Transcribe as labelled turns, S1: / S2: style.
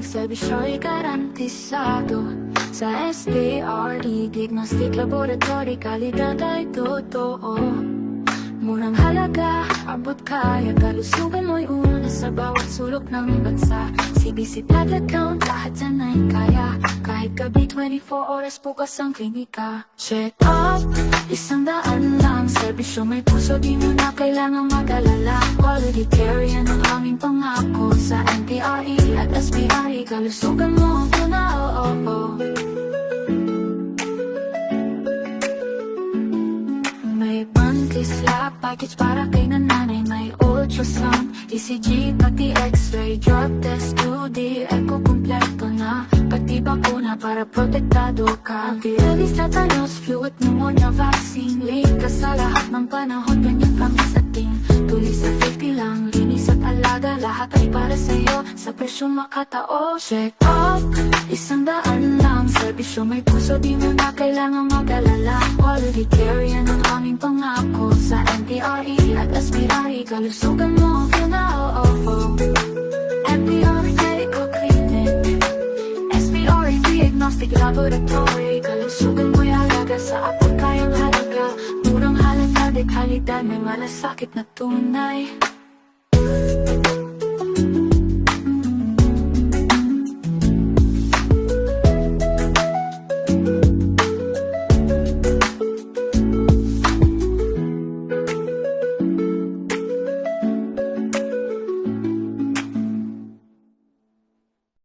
S1: Servisyo'y garantisado sa SBRE Diagnostic Laboratory, kalidad ay totoo. Murang halaga, abot kaya, kalusugan mo'y una sa bawat sulok ng bansa. CBC blood account, lahat yan ay kaya. Kahit gabi 24 oras bukas ang klinika. Check up, 100 lang. Serbisyo may puso, di mo na kailangang mag-alala. Quality care, yan ang aming pangako. Sa NPRE at SBRE, kalusugan mo ang una, May monthly slap package para kay nanay. May ultrasound, ECG, pati x-ray, drug test, 2D, echo kompleto na. Pati bakuna para protektado ka. Anti-rabies, tetanus, flu at pneumonia vaccine. Ligtas sa lahat ng panahon, ganyan kami sa team. Tulis sa 50 lang, linis at alaga, lahat ay para sa'yo. Sa presyong makatao, check up, 100 lang. Serbisyo may puso, di mo na kailangang mag-alala. Quality care, yan ang aming pangako. Sa NPRE at SBRE, kalusugan mo ang una, NPRE Medical Clinic, SBRE Diagnostic Laboratory, kalusugan mo'y halaga sa apot kayang halaga. Murang halaga, dekalidad, may malasakit na tunay.